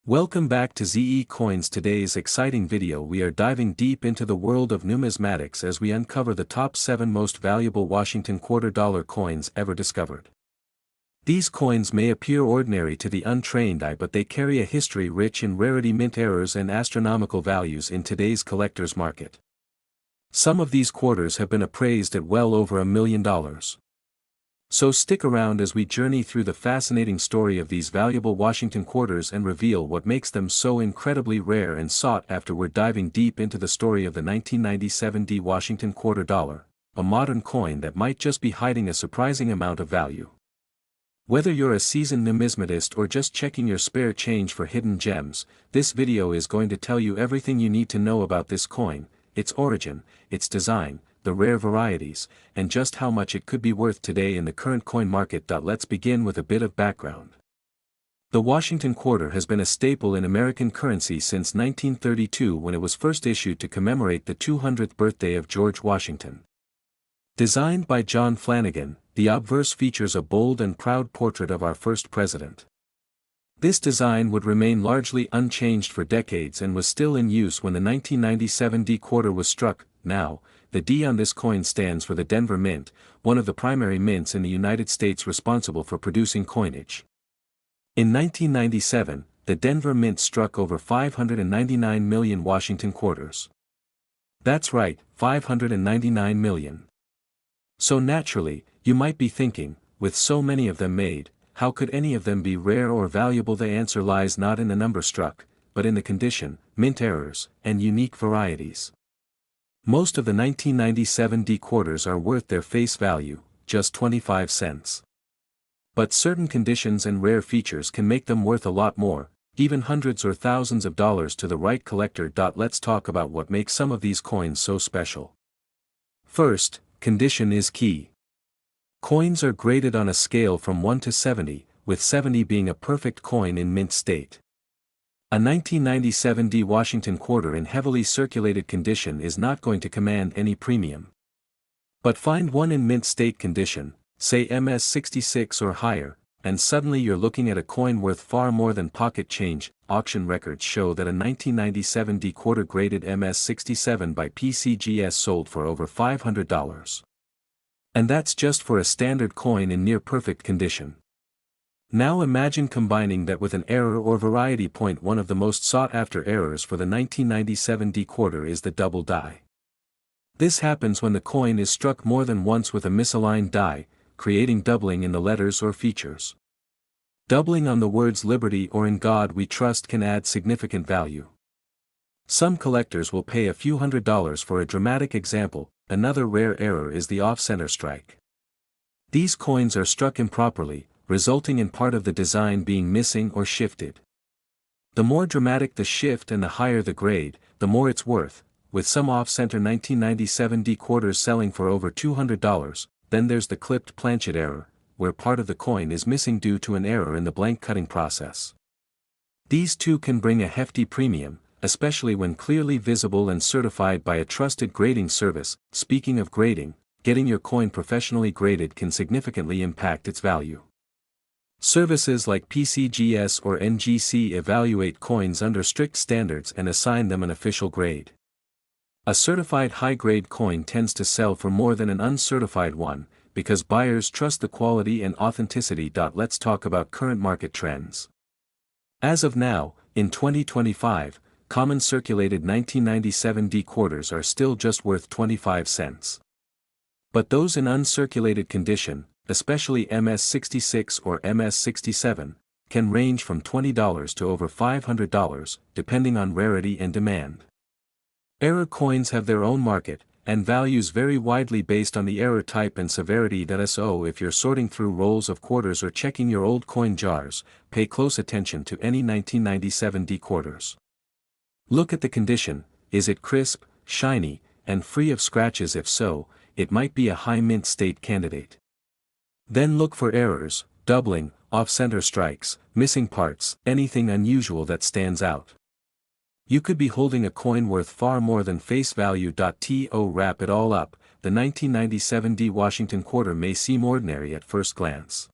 Welcome back to ZE Coins. Today's exciting video, we are diving deep into the world of numismatics as we uncover the top 7 most valuable Washington quarter dollar coins ever discovered. These coins may appear ordinary to the untrained eye, but they carry a history rich in rarity, mint errors, and astronomical values in today's collector's market. Some of these quarters have been appraised at well over $1 million. So stick around as we journey through the fascinating story of these valuable Washington quarters and reveal what makes them so incredibly rare and sought after. We're diving deep into the story of the 1997 D Washington quarter dollar, a modern coin that might just be hiding a surprising amount of value. Whether you're a seasoned numismatist or just checking your spare change for hidden gems, this video is going to tell you everything you need to know about this coin, its origin, its design, the rare varieties, and just how much it could be worth today in the current coin market. Let's begin with a bit of background. The Washington quarter has been a staple in American currency since 1932, when it was first issued to commemorate the 200th birthday of George Washington. Designed by John Flanagan, the obverse features a bold and proud portrait of our first president. This design would remain largely unchanged for decades and was still in use when the 1997 D quarter was struck. Now, the D on this coin stands for the Denver Mint, one of the primary mints in the United States responsible for producing coinage. In 1997, the Denver Mint struck over 599 million Washington quarters. That's right, 599 million. So naturally, you might be thinking, with so many of them made, how could any of them be rare or valuable? The answer lies not in the number struck, but in the condition, mint errors, and unique varieties. Most of the 1997 D quarters are worth their face value, just 25 cents. But certain conditions and rare features can make them worth a lot more, even hundreds or thousands of dollars to the right collector. Let's talk about what makes some of these coins so special. First, condition is key. Coins are graded on a scale from 1 to 70, with 70 being a perfect coin in mint state. A 1997 D Washington quarter in heavily circulated condition is not going to command any premium. But find one in mint state condition, say MS66 or higher, and suddenly you're looking at a coin worth far more than pocket change. Auction records show that a 1997 D quarter graded MS67 by PCGS sold for over $500. And that's just for a standard coin in near-perfect condition. Now imagine combining that with an error or variety point. One of the most sought-after errors for the 1997 D quarter is the double die. This happens when the coin is struck more than once with a misaligned die, creating doubling in the letters or features. Doubling on the words Liberty or In God We Trust can add significant value. Some collectors will pay a few $100s for a dramatic example. Another rare error is the off-center strike. These coins are struck improperly, resulting in part of the design being missing or shifted. The more dramatic the shift and the higher the grade, the more it's worth, with some off-center 1997 D quarters selling for over $200. Then there's the clipped planchet error, where part of the coin is missing due to an error in the blank cutting process. These two can bring a hefty premium, especially when clearly visible and certified by a trusted grading service. Speaking of grading, getting your coin professionally graded can significantly impact its value. Services like PCGS or NGC evaluate coins under strict standards and assign them an official grade. A certified high-grade coin tends to sell for more than an uncertified one, because buyers trust the quality and authenticity. Let's talk about current market trends. As of now, in 2025, common circulated 1997 D quarters are still just worth 25 cents. But those in uncirculated condition, especially MS66 or MS67, can range from $20 to over $500, depending on rarity and demand. Error coins have their own market, and values vary widely based on the error type and severity. So if you're sorting through rolls of quarters or checking your old coin jars, pay close attention to any 1997 D quarters. Look at the condition. Is it crisp, shiny, and free of scratches? If so, it might be a high mint state candidate. Then look for errors, doubling, off-center strikes, missing parts, anything unusual that stands out. You could be holding a coin worth far more than face value. To wrap it all up, the 1997 D Washington quarter may seem ordinary at first glance.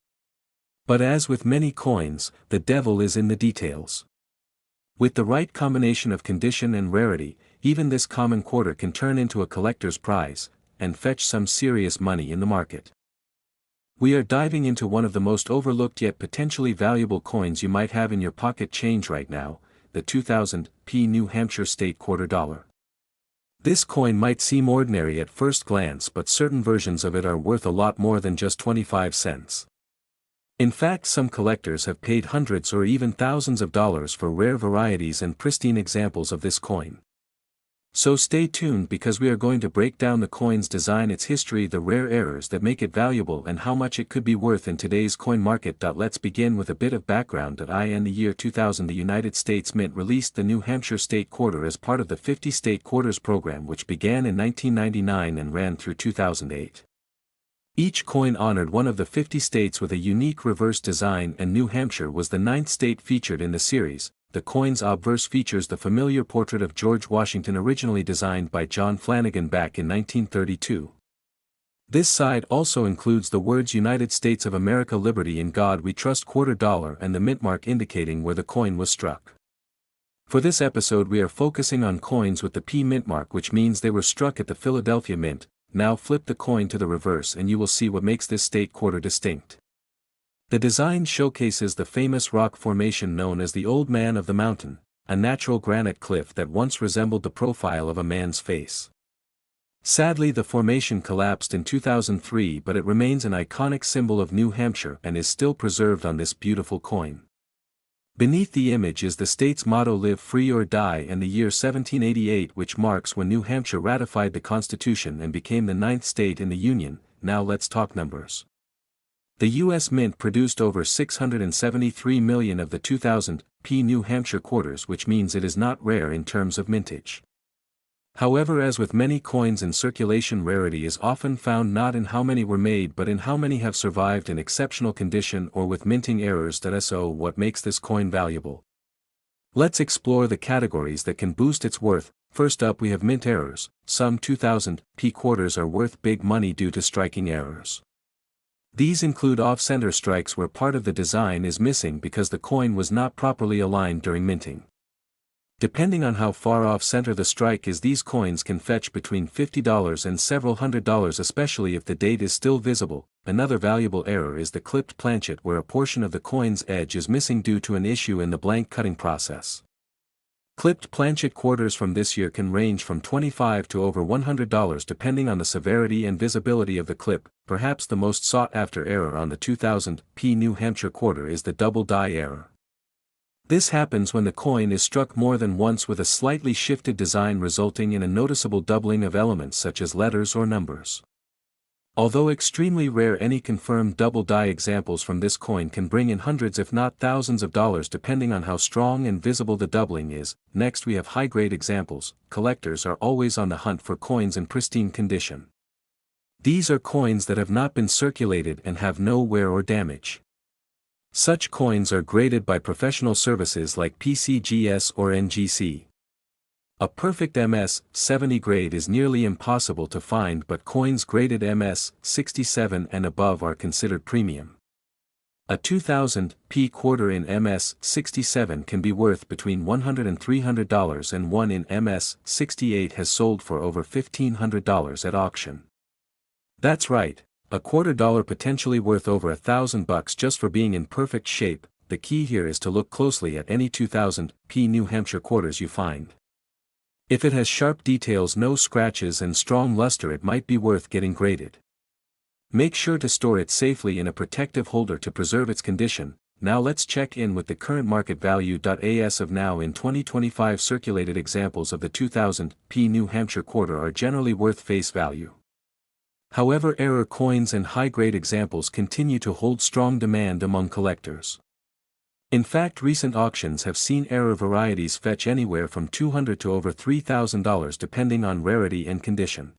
But as with many coins, the devil is in the details. With the right combination of condition and rarity, even this common quarter can turn into a collector's prize, and fetch some serious money in the market. We are diving into one of the most overlooked yet potentially valuable coins you might have in your pocket change right now, the 2000 P New Hampshire State Quarter Dollar. This coin might seem ordinary at first glance, but certain versions of it are worth a lot more than just 25 cents. In fact, some collectors have paid hundreds or even thousands of dollars for rare varieties and pristine examples of this coin. So stay tuned, because we are going to break down the coin's design, its history, the rare errors that make it valuable, and how much it could be worth in today's coin market. Let's begin with a bit of background. In the year 2000, the United States Mint released the New Hampshire State Quarter as part of the 50 State Quarters program, which began in 1999 and ran through 2008. Each coin honored one of the 50 states with a unique reverse design, and New Hampshire was the 9th state featured in the series. The coin's obverse features the familiar portrait of George Washington, originally designed by John Flanagan back in 1932. This side also includes the words "United States of America, Liberty, in God We Trust" quarter dollar, and the mint mark indicating where the coin was struck. For this episode we are focusing on coins with the P mint mark, which means they were struck at the Philadelphia Mint. Now flip the coin to the reverse and you will see what makes this state quarter distinct. The design showcases the famous rock formation known as the Old Man of the Mountain, a natural granite cliff that once resembled the profile of a man's face. Sadly, the formation collapsed in 2003, but it remains an iconic symbol of New Hampshire and is still preserved on this beautiful coin. Beneath the image is the state's motto, "Live Free or Die," and the year 1788, which marks when New Hampshire ratified the Constitution and became the 9th state in the Union. Now let's talk numbers. The U.S. Mint produced over 673 million of the 2000 P New Hampshire quarters, which means it is not rare in terms of mintage. However, as with many coins in circulation, rarity is often found not in how many were made but in how many have survived in exceptional condition or with minting errors. So what makes this coin valuable? Let's explore the categories that can boost its worth. First up, we have mint errors. Some 2000 P quarters are worth big money due to striking errors. These include off-center strikes where part of the design is missing because the coin was not properly aligned during minting. Depending on how far off-center the strike is, these coins can fetch between $50 and several $100s, especially if the date is still visible. Another valuable error is the clipped planchet, where a portion of the coin's edge is missing due to an issue in the blank cutting process. Clipped planchet quarters from this year can range from $25 to over $100 depending on the severity and visibility of the clip. Perhaps the most sought-after error on the 2000 P New Hampshire quarter is the double die error. This happens when the coin is struck more than once with a slightly shifted design, resulting in a noticeable doubling of elements such as letters or numbers. Although extremely rare, any confirmed double die examples from this coin can bring in hundreds if not thousands of dollars depending on how strong and visible the doubling is. Next, we have high-grade examples. Collectors are always on the hunt for coins in pristine condition. These are coins that have not been circulated and have no wear or damage. Such coins are graded by professional services like PCGS or NGC. A perfect MS-70 grade is nearly impossible to find, but coins graded MS-67 and above are considered premium. A 2000 P quarter in MS-67 can be worth between $100 and $300, and one in MS-68 has sold for over $1,500 at auction. That's right, a quarter dollar potentially worth over $1,000 just for being in perfect shape. The key here is to look closely at any 2000 P New Hampshire quarters you find. If it has sharp details, no scratches, and strong luster, it might be worth getting graded. Make sure to store it safely in a protective holder to preserve its condition. Now let's check in with the current market value. As of now in 2025, circulated examples of the 2000 P New Hampshire quarter are generally worth face value. However, error coins and high-grade examples continue to hold strong demand among collectors. In fact, recent auctions have seen error varieties fetch anywhere from $200 to over $3,000 depending on rarity and condition.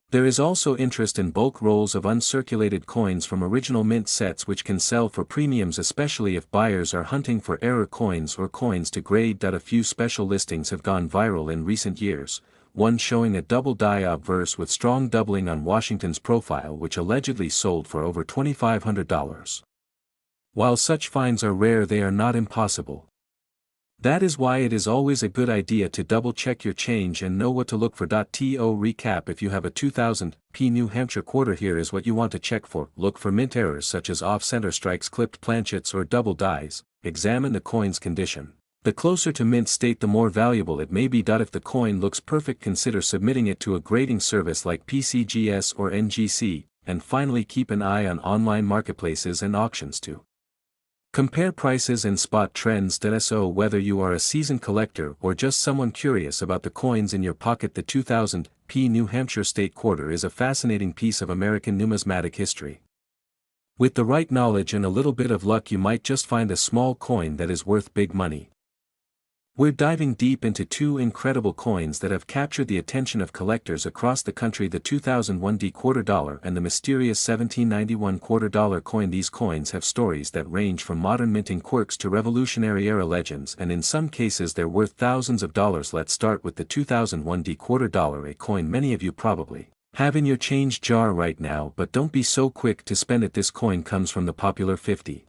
There is also interest in bulk rolls of uncirculated coins from original mint sets, which can sell for premiums, especially if buyers are hunting for error coins or coins to grade. A few special listings have gone viral in recent years, one showing a double die obverse with strong doubling on Washington's profile, which allegedly sold for over $2,500. While such finds are rare, they are not impossible. That is why it is always a good idea to double-check your change and know what to look for. To recap: if you have a 2000 P New Hampshire quarter, here is what you want to check for. Look for mint errors such as off-center strikes, clipped planchets, or double dies. Examine the coin's condition. The closer to mint state, the more valuable it may be. If the coin looks perfect, consider submitting it to a grading service like PCGS or NGC, and finally keep an eye on online marketplaces and auctions too. Compare prices and spot trends. So whether you are a seasoned collector or just someone curious about the coins in your pocket, the 2000 P New Hampshire State Quarter is a fascinating piece of American numismatic history. With the right knowledge and a little bit of luck, you might just find a small coin that is worth big money. We're diving deep into two incredible coins that have captured the attention of collectors across the country: the 2001 D quarter dollar and the mysterious 1791 quarter dollar coin. These coins have stories that range from modern minting quirks to Revolutionary era legends, and in some cases they're worth thousands of dollars. Let's start with the 2001 D quarter dollar, a coin many of you probably have in your change jar right now, but don't be so quick to spend it. This coin comes from the popular 50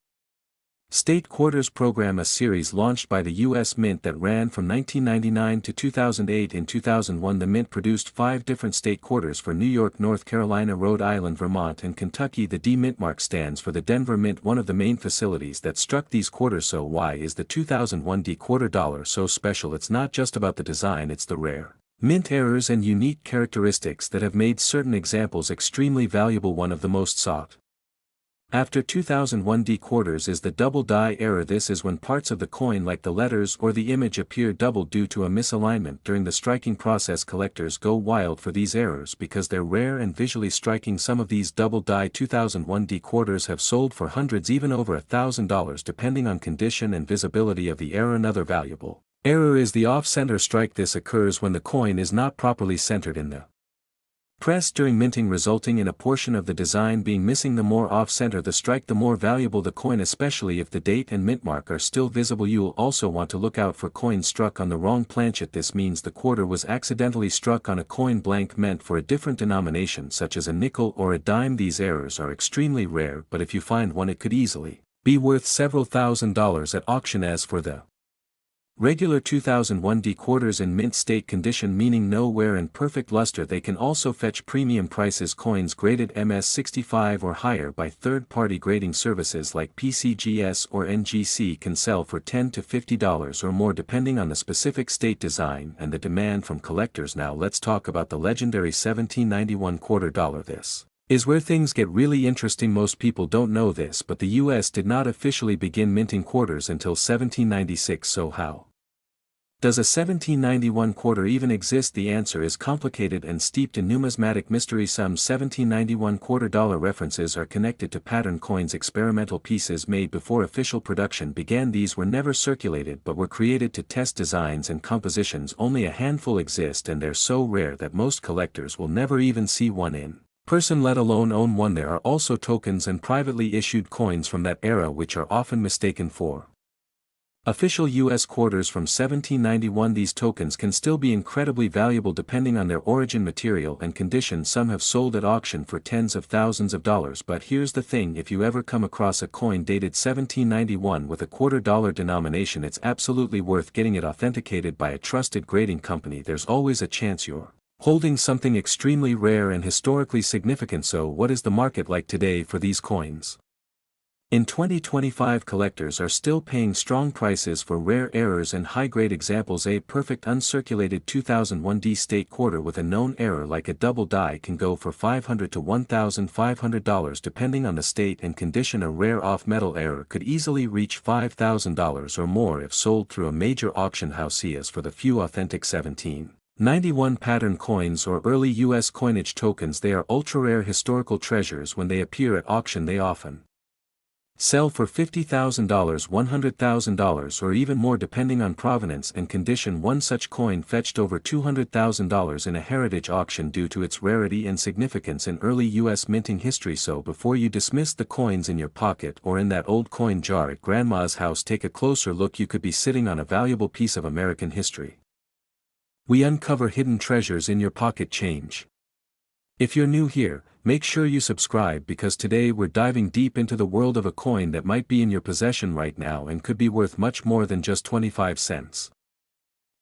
State Quarters program, a series launched by the U.S. Mint that ran from 1999 to 2008. In 2001, the Mint produced 5 different state quarters for New York, North Carolina, Rhode Island, Vermont, and Kentucky. The D Mint mark stands for the Denver Mint, one of the main facilities that struck these quarters. So why is the 2001 D quarter dollar so special? It's not just about the design, it's the rare mint errors and unique characteristics that have made certain examples extremely valuable. One of the most sought after 2001 D quarters is the double die error. This is when parts of the coin, like the letters or the image, appear double due to a misalignment. During the striking process, collectors go wild for these errors because they're rare and visually striking. Some of these double die 2001 D quarters have sold for hundreds, even over $1,000, depending on condition and visibility of the error. Another valuable error is the off-center strike. This occurs when the coin is not properly centered in the press during minting, resulting in a portion of the design being missing. The more off-center the strike, the more valuable the coin, especially if the date and mint mark are still visible. You'll also want to look out for coins struck on the wrong planchet. This means the quarter was accidentally struck on a coin blank meant for a different denomination, such as a nickel or a dime. These errors are extremely rare, but if you find one, it could easily be worth several $1,000s at auction. As for the regular 2001 D quarters in mint state condition, meaning no wear and perfect luster, they can also fetch premium prices. Coins graded MS65 or higher by third-party grading services like PCGS or NGC can sell for $10 to $50 or more, depending on the specific state, design, and the demand from collectors. Now let's talk about the legendary 1791 quarter dollar. This is where things get really interesting. Most people don't know this, but the US did not officially begin minting quarters until 1796. So how does a 1791 quarter even exist? The answer is complicated and steeped in numismatic mystery. Some 1791 quarter dollar references are connected to pattern coins, experimental pieces made before official production began. These were never circulated but were created to test designs and compositions. Only a handful exist, and they're so rare that most collectors will never even see one in person, let alone own one. There are also tokens and privately issued coins from that era which are often mistaken for official U.S. quarters from 1791. These tokens can still be incredibly valuable depending on their origin, material, and condition. Some have sold at auction for tens of thousands of dollars. But here's the thing: if you ever come across a coin dated 1791 with a quarter dollar denomination, it's absolutely worth getting it authenticated by a trusted grading company. There's always a chance you're holding something extremely rare and historically significant. So what is the market like today for these coins? In 2025, collectors are still paying strong prices for rare errors and high-grade examples. A perfect uncirculated 2001 D state quarter with a known error like a double die can go for $500 to $1,500 depending on the state and condition. A rare off-metal error could easily reach $5,000 or more if sold through a major auction house. As for the few authentic 1791 pattern coins or early U.S. coinage tokens, they are ultra-rare historical treasures. When they appear at auction, they often sell for $50,000, $100,000, or even more depending on provenance and condition. One such coin fetched over $200,000 in a heritage auction due to its rarity and significance in early U.S. minting history. So before you dismiss the coins in your pocket or in that old coin jar at grandma's house, take a closer look. You could be sitting on a valuable piece of American history. We uncover hidden treasures in your pocket change. If you're new here, Make sure you subscribe because today we're diving deep into the world of a coin that might be in your possession right now and could be worth much more than just 25 cents.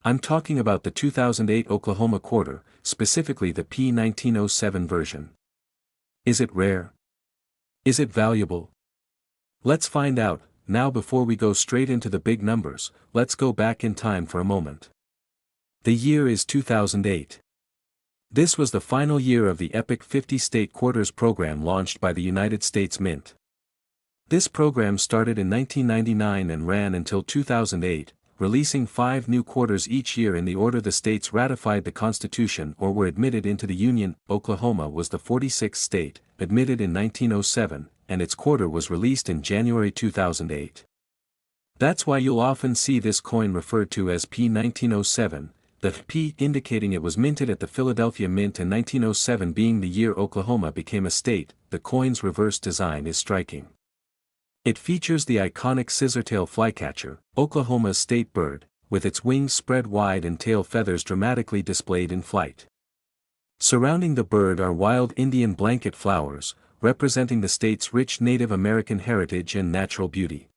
I'm talking about the 2008 Oklahoma quarter, specifically the P1907 version. Is it rare? Is it valuable? Let's find out. Now before we go straight into the big numbers, let's go back in time for a moment. The year is 2008. This was the final year of the epic 50-state quarters program launched by the United States Mint. This program started in 1999 and ran until 2008, releasing 5 new quarters each year in the order the states ratified the Constitution or were admitted into the Union. Oklahoma was the 46th state, admitted in 1907, and its quarter was released in January 2008. That's why you'll often see this coin referred to as P1907, the P indicating it was minted at the Philadelphia Mint in 1907 being the year Oklahoma became a state. The coin's reverse design is striking. It features the iconic scissortail flycatcher, Oklahoma's state bird, with its wings spread wide and tail feathers dramatically displayed in flight. Surrounding the bird are wild Indian blanket flowers, representing the state's rich Native American heritage and natural beauty.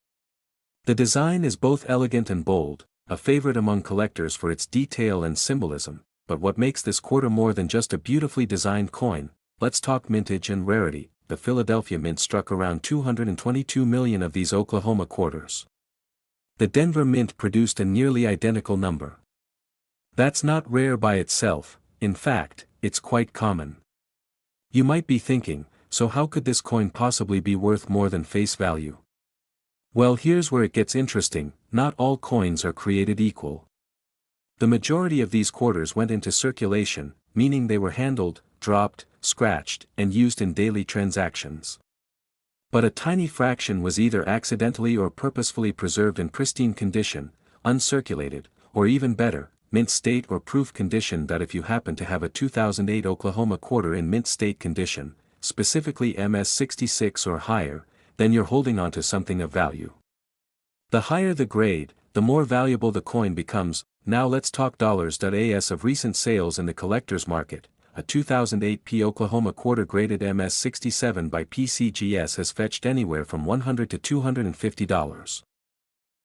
The design is both elegant and bold, a favorite among collectors for its detail and symbolism, but what makes this quarter more than just a beautifully designed coin? Let's talk mintage and rarity. The Philadelphia Mint struck around 222 million of these Oklahoma quarters. The Denver Mint produced a nearly identical number. That's not rare by itself, in fact, it's quite common. You might be thinking, so how could this coin possibly be worth more than face value? Well, here's where it gets interesting. Not all coins are created equal. The majority of these quarters went into circulation, meaning they were handled, dropped, scratched, and used in daily transactions. But a tiny fraction was either accidentally or purposefully preserved in pristine condition, uncirculated, or even better, mint state or proof condition. That if you happen to have a 2008 Oklahoma quarter in mint state condition, specifically MS66 or higher, then you're holding onto something of value. The higher the grade, the more valuable the coin becomes. Now let's talk dollars. As of recent sales in the collector's market, a 2008 P Oklahoma quarter graded MS67 by PCGS has fetched anywhere from $100 to $250.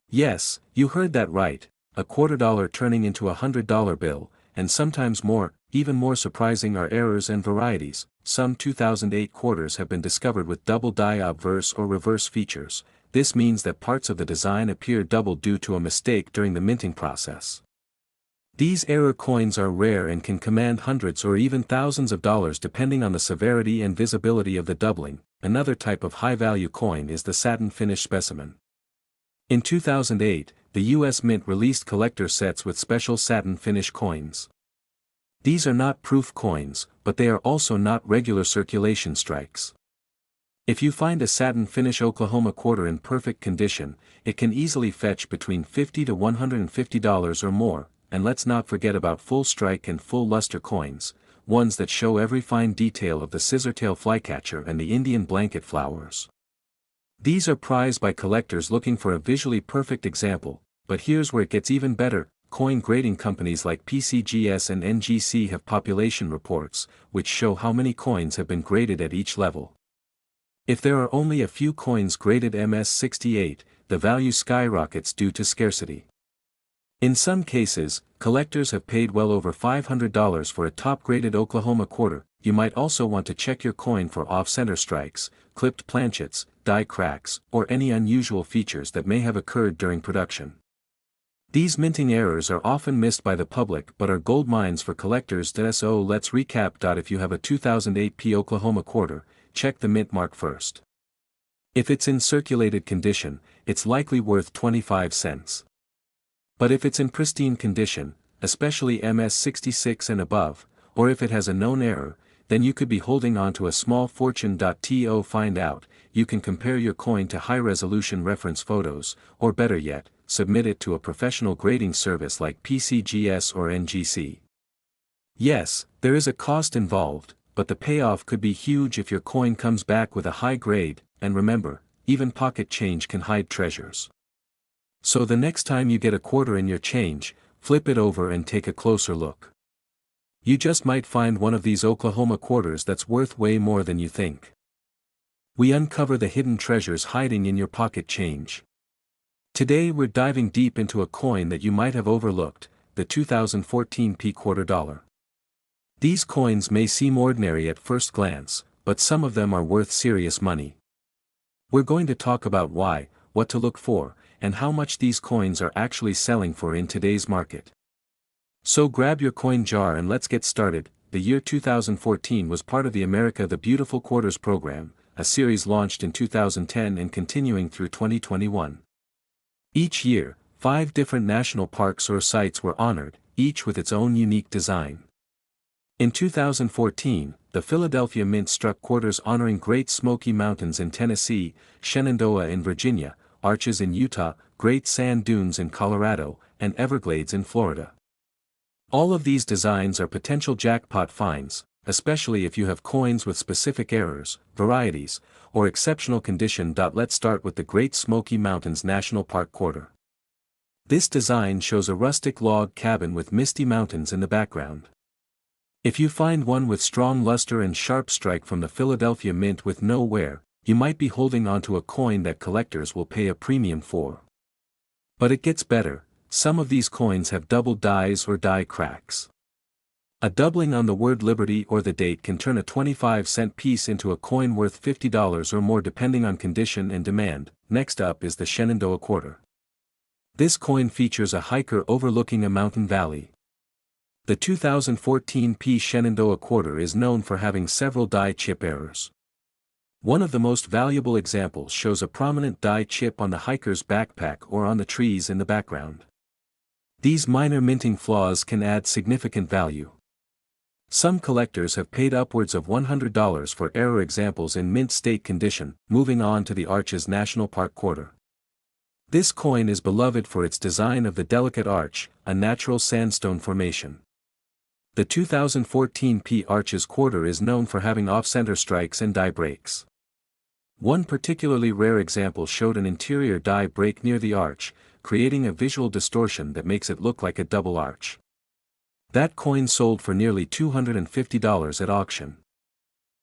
Yes, you heard that right, a $quarter turning into a $100 bill, and sometimes more. Even more surprising are errors and varieties. Some 2008 quarters have been discovered with double die obverse or reverse features. This means that parts of the design appear doubled due to a mistake during the minting process. These error coins are rare and can command hundreds or even thousands of dollars depending on the severity and visibility of the doubling. Another type of high-value coin is the satin finish specimen. In 2008, the U.S. Mint released collector sets with special satin finish coins. These are not proof coins, but they are also not regular circulation strikes. If you find a satin finish Oklahoma quarter in perfect condition, it can easily fetch between $50 to $150 or more. And let's not forget about full strike and full luster coins, ones that show every fine detail of the scissortail flycatcher and the Indian blanket flowers. These are prized by collectors looking for a visually perfect example, but here's where it gets even better. Coin grading companies like PCGS and NGC have population reports, which show how many coins have been graded at each level. If there are only a few coins graded MS68, the value skyrockets due to scarcity. In some cases, collectors have paid well over $500 for a top-graded Oklahoma quarter. You might also want to check your coin for off-center strikes, clipped planchets, die cracks, or any unusual features that may have occurred during production. These minting errors are often missed by the public but are gold mines for collectors. So let's recap. If you have a 2008 P Oklahoma quarter, check the mint mark first. If it's in circulated condition, it's likely worth 25 cents. But if it's in pristine condition, especially MS66 and above, or if it has a known error, then you could be holding on to a small fortune. To find out, you can compare your coin to high-resolution reference photos, or better yet, submit it to a professional grading service like PCGS or NGC. Yes, there is a cost involved, but the payoff could be huge if your coin comes back with a high grade, and remember, even pocket change can hide treasures. So the next time you get a quarter in your change, flip it over and take a closer look. You just might find one of these Oklahoma quarters that's worth way more than you think. We uncover the hidden treasures hiding in your pocket change. Today we're diving deep into a coin that you might have overlooked, the 2014 P quarter dollar. These coins may seem ordinary at first glance, but some of them are worth serious money. We're going to talk about why, what to look for, and how much these coins are actually selling for in today's market. So grab your coin jar and let's get started. The year 2014 was part of the America the Beautiful Quarters program, a series launched in 2010 and continuing through 2021. Each year, 5 different national parks or sites were honored, each with its own unique design. In 2014, the Philadelphia Mint struck quarters honoring Great Smoky Mountains in Tennessee, Shenandoah in Virginia, Arches in Utah, Great Sand Dunes in Colorado, and Everglades in Florida. All of these designs are potential jackpot finds, especially if you have coins with specific errors, varieties, or exceptional condition. Let's start with the Great Smoky Mountains National Park quarter. This design shows a rustic log cabin with misty mountains in the background. If you find one with strong luster and sharp strike from the Philadelphia Mint with no wear, you might be holding onto a coin that collectors will pay a premium for. But it gets better, some of these coins have double dies or die cracks. A doubling on the word Liberty or the date can turn a 25-cent piece into a coin worth $50 or more depending on condition and demand. Next up is the Shenandoah quarter. This coin features a hiker overlooking a mountain valley. The 2014 P Shenandoah quarter is known for having several die chip errors. One of the most valuable examples shows a prominent die chip on the hiker's backpack or on the trees in the background. These minor minting flaws can add significant value. Some collectors have paid upwards of $100 for error examples in mint state condition. Moving on to the Arches National Park quarter. This coin is beloved for its design of the delicate arch, a natural sandstone formation. The 2014 P Arches quarter is known for having off-center strikes and die breaks. One particularly rare example showed an interior die break near the arch, creating a visual distortion that makes it look like a double arch. That coin sold for nearly $250 at auction.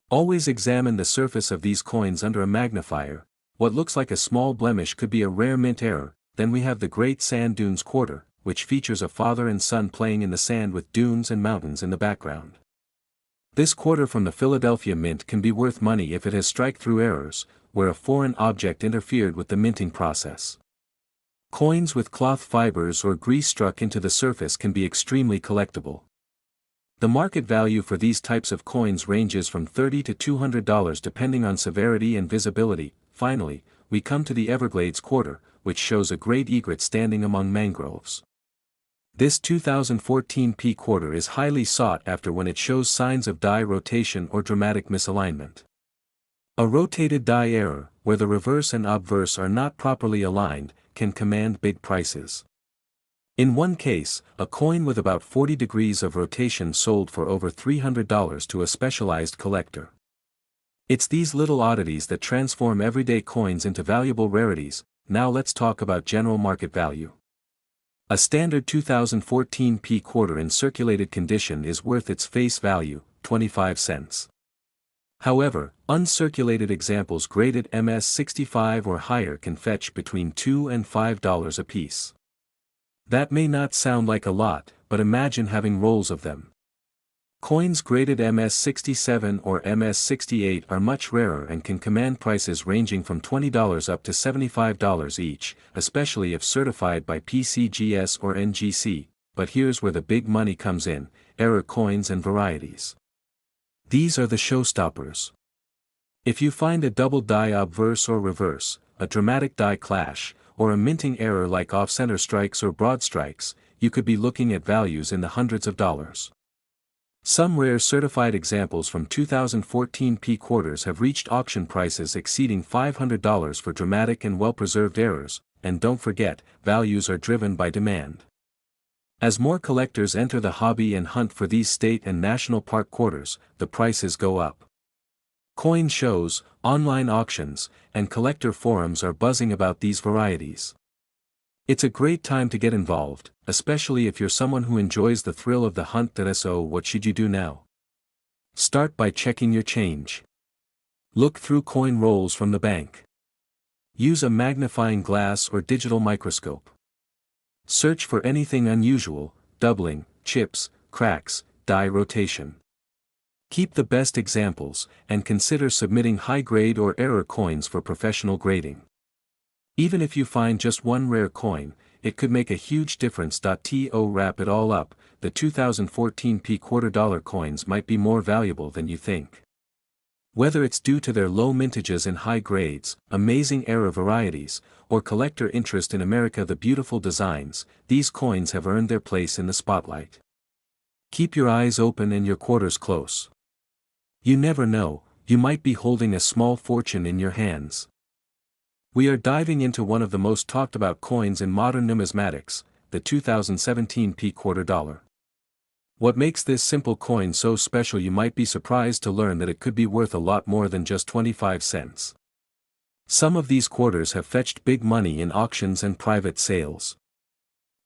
Always examine the surface of these coins under a magnifier. What looks like a small blemish could be a rare mint error. Then we have the Great Sand Dunes quarter, which features a father and son playing in the sand with dunes and mountains in the background. This quarter from the Philadelphia Mint can be worth money if it has strike-through errors, where a foreign object interfered with the minting process. Coins with cloth fibers or grease struck into the surface can be extremely collectible. The market value for these types of coins ranges from $30 to $200 depending on severity and visibility. Finally, we come to the Everglades quarter, which shows a great egret standing among mangroves. This 2014 P quarter is highly sought after when it shows signs of die rotation or dramatic misalignment. A rotated die error, where the reverse and obverse are not properly aligned, can command big prices. In one case, a coin with about 40 degrees of rotation sold for over $300 to a specialized collector. It's these little oddities that transform everyday coins into valuable rarities. Now let's talk about general market value. A standard 2014 P quarter in circulated condition is worth its face value, 25 cents. However, uncirculated examples graded MS65 or higher can fetch between $2 and $5 a piece. That may not sound like a lot, but imagine having rolls of them. Coins graded MS67 or MS68 are much rarer and can command prices ranging from $20 up to $75 each, especially if certified by PCGS or NGC. But here's where the big money comes in: error coins and varieties. These are the showstoppers. If you find a double die obverse or reverse, a dramatic die clash, or a minting error like off-center strikes or broad strikes, you could be looking at values in the hundreds of dollars. Some rare certified examples from 2014 P quarters have reached auction prices exceeding $500 for dramatic and well-preserved errors, and don't forget, values are driven by demand. As more collectors enter the hobby and hunt for these state and national park quarters, the prices go up. Coin shows, online auctions, and collector forums are buzzing about these varieties. It's a great time to get involved, especially if you're someone who enjoys the thrill of the hunt. So what should you do now? Start by checking your change. Look through coin rolls from the bank. Use a magnifying glass or digital microscope. Search for anything unusual, doubling, chips, cracks, die rotation. Keep the best examples, and consider submitting high-grade or error coins for professional grading. Even if you find just one rare coin, it could make a huge difference. To wrap it all up, the 2014 quarter dollar coins might be more valuable than you think. Whether it's due to their low mintages and high grades, amazing error varieties, or collector interest in America the beautiful designs, these coins have earned their place in the spotlight. Keep your eyes open and your quarters close. You never know, you might be holding a small fortune in your hands. We are diving into one of the most talked about coins in modern numismatics, the 2017 quarter dollar. What makes this simple coin so special? You might be surprised to learn that it could be worth a lot more than just 25 cents. Some of these quarters have fetched big money in auctions and private sales.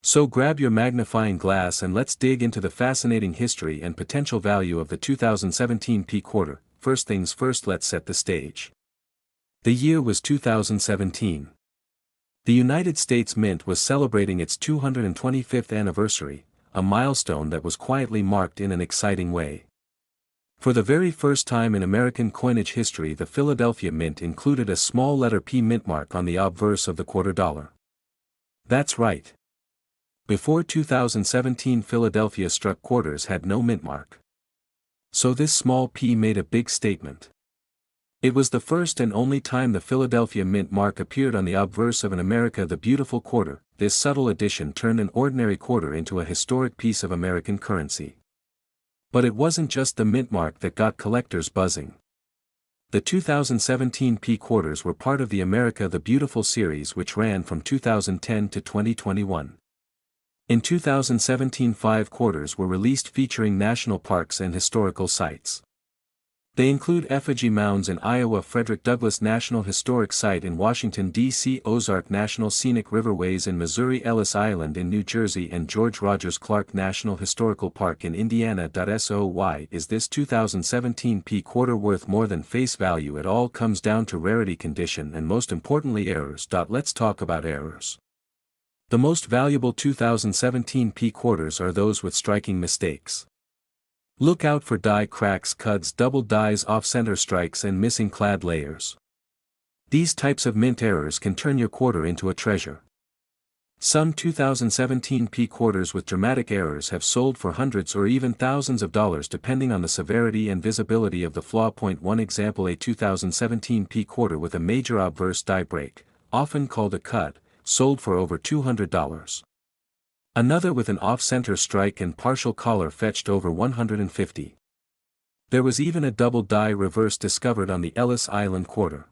So grab your magnifying glass and let's dig into the fascinating history and potential value of the 2017 quarter. First things first, let's set the stage. The year was 2017. The United States Mint was celebrating its 225th anniversary, a milestone that was quietly marked in an exciting way. For the very first time in American coinage history, the Philadelphia Mint included a small letter P mint mark on the obverse of the quarter dollar. That's right. Before 2017, Philadelphia struck quarters had no mint mark. So this small P made a big statement. It was the first and only time the Philadelphia Mint mark appeared on the obverse of an America the Beautiful quarter. This subtle addition turned an ordinary quarter into a historic piece of American currency. But it wasn't just the mint mark that got collectors buzzing. The 2017 quarters were part of the America the Beautiful series, which ran from 2010 to 2021. In 2017, 5 quarters were released featuring national parks and historical sites. They include effigy mounds in Iowa, Frederick Douglass National Historic Site in Washington, D.C., Ozark National Scenic Riverways in Missouri, Ellis Island in New Jersey, and George Rogers Clark National Historical Park in Indiana. So why is this 2017 quarter worth more than face value? It all comes down to rarity, condition, and most importantly errors. Let's talk about errors. The most valuable 2017 quarters are those with striking mistakes. Look out for die cracks, cuts, double dies, off-center strikes, and missing clad layers. These types of mint errors can turn your quarter into a treasure. Some 2017 quarters with dramatic errors have sold for hundreds or even thousands of dollars depending on the severity and visibility of the flaw. Point 1 example: a 2017 quarter with a major obverse die break, often called a cut, sold for over $200. Another with an off-center strike and partial collar fetched over $150. There was even a double die reverse discovered on the Ellis Island quarter.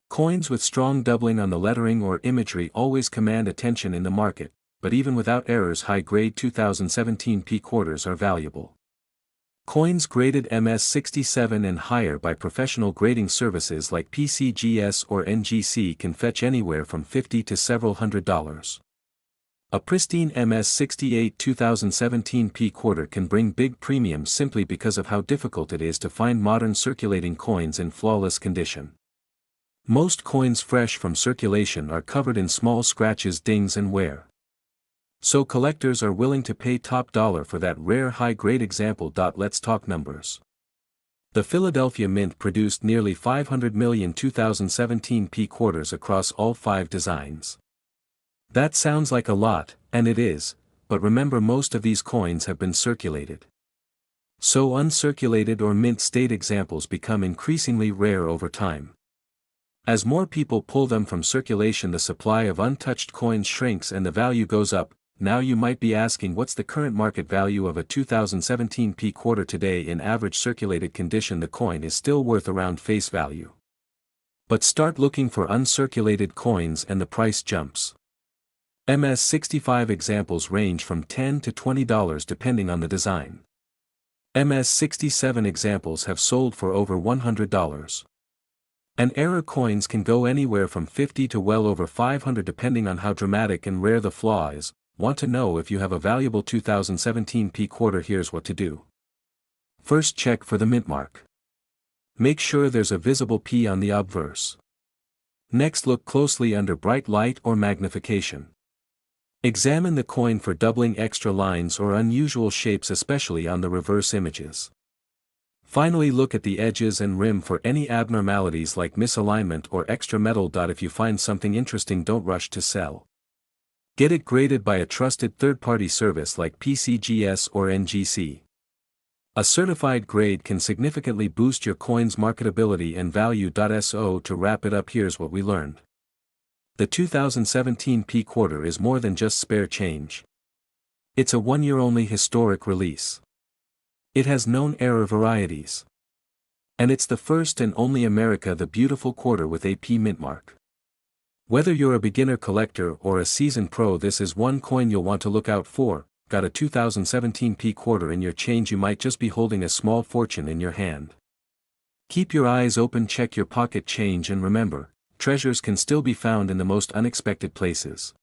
Coins with strong doubling on the lettering or imagery always command attention in the market, but even without errors, high-grade 2017 quarters are valuable. Coins graded MS67 and higher by professional grading services like PCGS or NGC can fetch anywhere from $50 to several $100s. A pristine MS68 2017 quarter can bring big premiums simply because of how difficult it is to find modern circulating coins in flawless condition. Most coins fresh from circulation are covered in small scratches, dings, and wear. So collectors are willing to pay top dollar for that rare high-grade example. Let's talk numbers. The Philadelphia Mint produced nearly 500 million 2017 quarters across all 5 designs. That sounds like a lot, and it is, but remember, most of these coins have been circulated. So uncirculated or mint state examples become increasingly rare over time. As more people pull them from circulation, the supply of untouched coins shrinks and the value goes up. Now you might be asking, what's the current market value of a 2017 quarter today? In average circulated condition, the coin is still worth around face value. But start looking for uncirculated coins and the price jumps. MS65 examples range from $10 to $20 depending on the design. MS67 examples have sold for over $100. And error coins can go anywhere from 50 to well over 500 depending on how dramatic and rare the flaw is. Want to know if you have a valuable 2017 P quarter? Here's what to do. First, check for the mint mark. Make sure there's a visible P on the obverse. Next, look closely under bright light or magnification. Examine the coin for doubling, extra lines or unusual shapes, especially on the reverse images. Finally, look at the edges and rim for any abnormalities like misalignment or extra metal. If you find something interesting, don't rush to sell. Get it graded by a trusted third-party service like PCGS or NGC. A certified grade can significantly boost your coin's marketability and value. So to wrap it up, here's what we learned. The 2017 P quarter is more than just spare change. It's a one-year-only historic release. It has known error varieties. And it's the first and only America the beautiful quarter with a P mint mark. Whether you're a beginner collector or a seasoned pro, this is one coin you'll want to look out for. Got a 2017 P quarter in your change? You might just be holding a small fortune in your hand. Keep your eyes open, check your pocket change, and remember, treasures can still be found in the most unexpected places.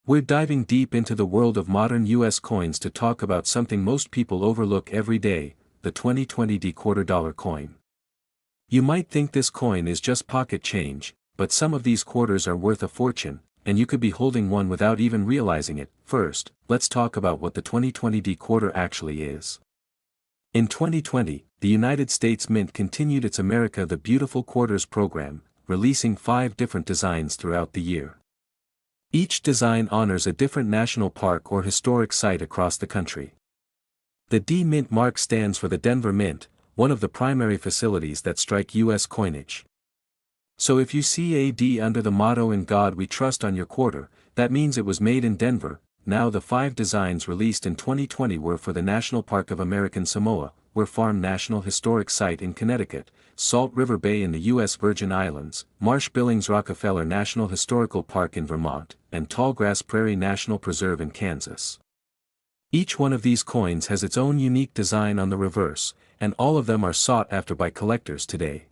We're diving deep into the world of modern US coins to talk about something most people overlook every day, the 2020 D quarter dollar coin. You might think this coin is just pocket change, but some of these quarters are worth a fortune, and you could be holding one without even realizing it. First, let's talk about what the 2020 D quarter actually is. In 2020, the United States Mint continued its America the Beautiful Quarters program, releasing 5 different designs throughout the year. Each design honors a different national park or historic site across the country. The D Mint mark stands for the Denver Mint, one of the primary facilities that strike U.S. coinage. So if you see a D under the motto "In God We Trust" on your quarter, that means it was made in Denver. Now, the 5 designs released in 2020 were for the National Park of American Samoa, Ware Farm National Historic Site in Connecticut, Salt River Bay in the U.S. Virgin Islands, Marsh-Billings Rockefeller National Historical Park in Vermont, and Tallgrass Prairie National Preserve in Kansas. Each one of these coins has its own unique design on the reverse, and all of them are sought after by collectors today.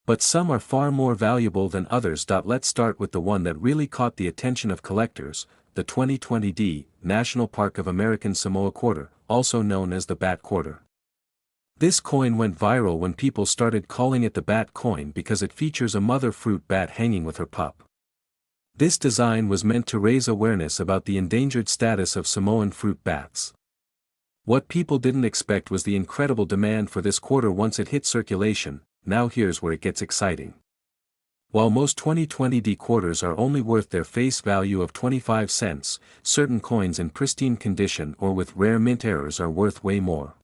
But some are far more valuable than others. Let's start with the one that really caught the attention of collectors, the 2020 D, National Park of American Samoa quarter, also known as the Bat quarter. This coin went viral when people started calling it the Bat coin because it features a mother fruit bat hanging with her pup. This design was meant to raise awareness about the endangered status of Samoan fruit bats. What people didn't expect was the incredible demand for this quarter once it hit circulation. Now here's where it gets exciting. While most 2020 D quarters are only worth their face value of 25 cents, certain coins in pristine condition or with rare mint errors are worth way more.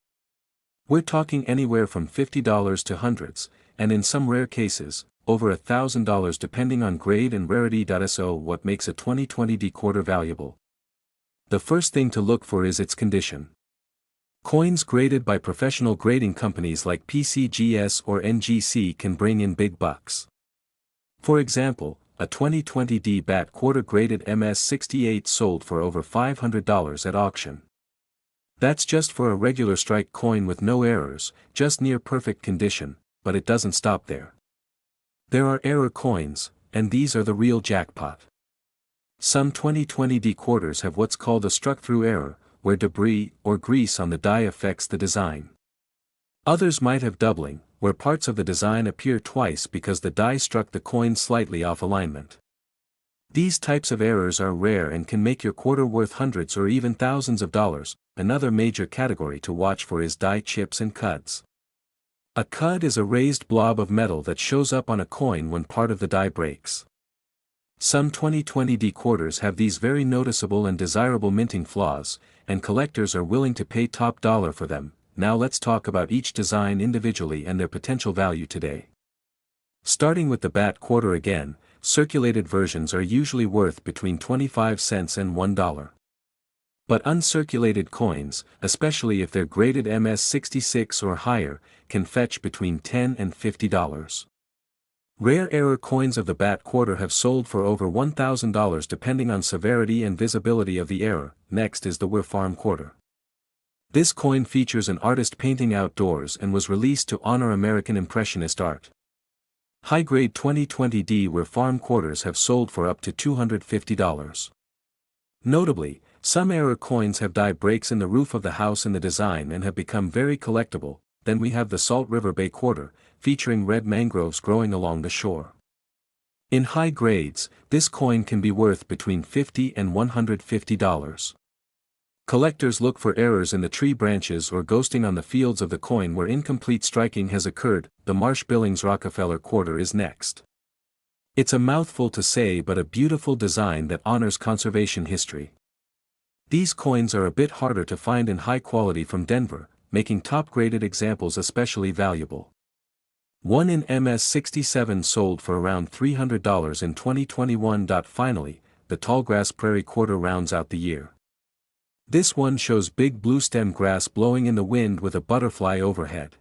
We're talking anywhere from $50 to hundreds, and in some rare cases, over $1,000 depending on grade and rarity. So what makes a 2020 D quarter valuable? The first thing to look for is its condition. Coins graded by professional grading companies like PCGS or NGC can bring in big bucks. For example, a 2020 D Bat quarter graded MS68 sold for over $500 at auction. That's just for a regular strike coin with no errors, just near perfect condition, but it doesn't stop there. There are error coins, and these are the real jackpot. Some 2020 D quarters have what's called a struck-through error, where debris or grease on the die affects the design. Others might have doubling, where parts of the design appear twice because the die struck the coin slightly off alignment. These types of errors are rare and can make your quarter worth hundreds or even thousands of dollars. Another major category to watch for is die chips and cuds. A cud is a raised blob of metal that shows up on a coin when part of the die breaks. Some 2020 D quarters have these very noticeable and desirable minting flaws, and collectors are willing to pay top dollar for them. Now let's talk about each design individually and their potential value today. Starting with the Bat quarter again, circulated versions are usually worth between 25 cents and $1. But uncirculated coins, especially if they're graded MS66 or higher, can fetch between $10 and $50. Rare error coins of the Bat quarter have sold for over $1,000 depending on severity and visibility of the error. Next is the Ware Farm quarter. This coin features an artist painting outdoors and was released to honor American Impressionist art. High-grade 2020D where farm quarters have sold for up to $250. Notably, some error coins have die breaks in the roof of the house in the design and have become very collectible. Then we have the Salt River Bay quarter, featuring red mangroves growing along the shore. In high grades, this coin can be worth between $50 and $150. Collectors look for errors in the tree branches or ghosting on the fields of the coin where incomplete striking has occurred. The Marsh-Billings Rockefeller quarter is next. It's a mouthful to say but a beautiful design that honors conservation history. These coins are a bit harder to find in high quality from Denver, making top-graded examples especially valuable. One in MS-67 sold for around $300 in 2021. Finally, the Tallgrass Prairie quarter rounds out the year. This one shows big bluestem grass blowing in the wind with a butterfly overhead.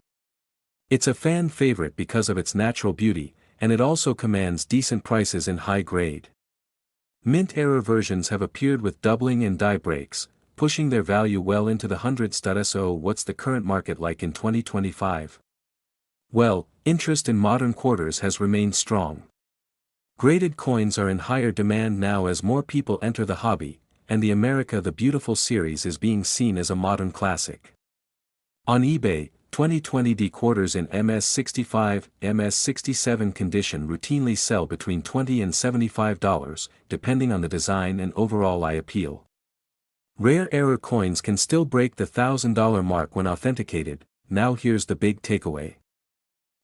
It's a fan favorite because of its natural beauty, and it also commands decent prices in high grade. Mint error versions have appeared with doubling and die breaks, pushing their value well into the hundreds. So what's the current market like in 2025? Well, interest in modern quarters has remained strong. Graded coins are in higher demand now as more people enter the hobby, and the America the Beautiful series is being seen as a modern classic. On eBay, 2020D quarters in MS-65, MS-67 condition routinely sell between $20 and $75, depending on the design and overall eye appeal. Rare error coins can still break the $1,000 mark when authenticated. Now here's the big takeaway.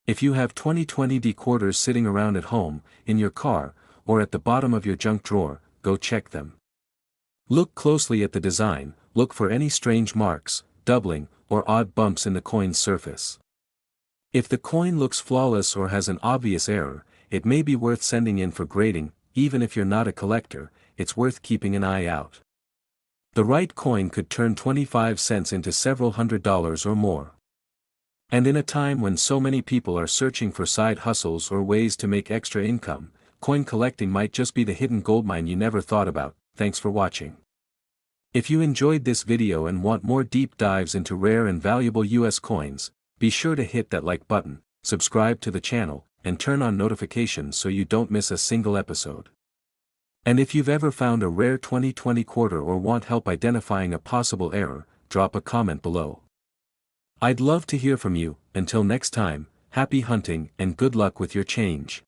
If you have 2020D quarters sitting around at home, in your car, or at the bottom of your junk drawer, go check them. Look closely at the design, look for any strange marks, doubling, or odd bumps in the coin's surface. If the coin looks flawless or has an obvious error, it may be worth sending in for grading. Even if you're not a collector, it's worth keeping an eye out. The right coin could turn 25 cents into several $100s or more. And in a time when so many people are searching for side hustles or ways to make extra income, coin collecting might just be the hidden goldmine you never thought about. Thanks for watching. If you enjoyed this video and want more deep dives into rare and valuable US coins, be sure to hit that like button, subscribe to the channel, and turn on notifications so you don't miss a single episode. And if you've ever found a rare 2020 quarter or want help identifying a possible error, drop a comment below. I'd love to hear from you. Until next time, happy hunting and good luck with your change.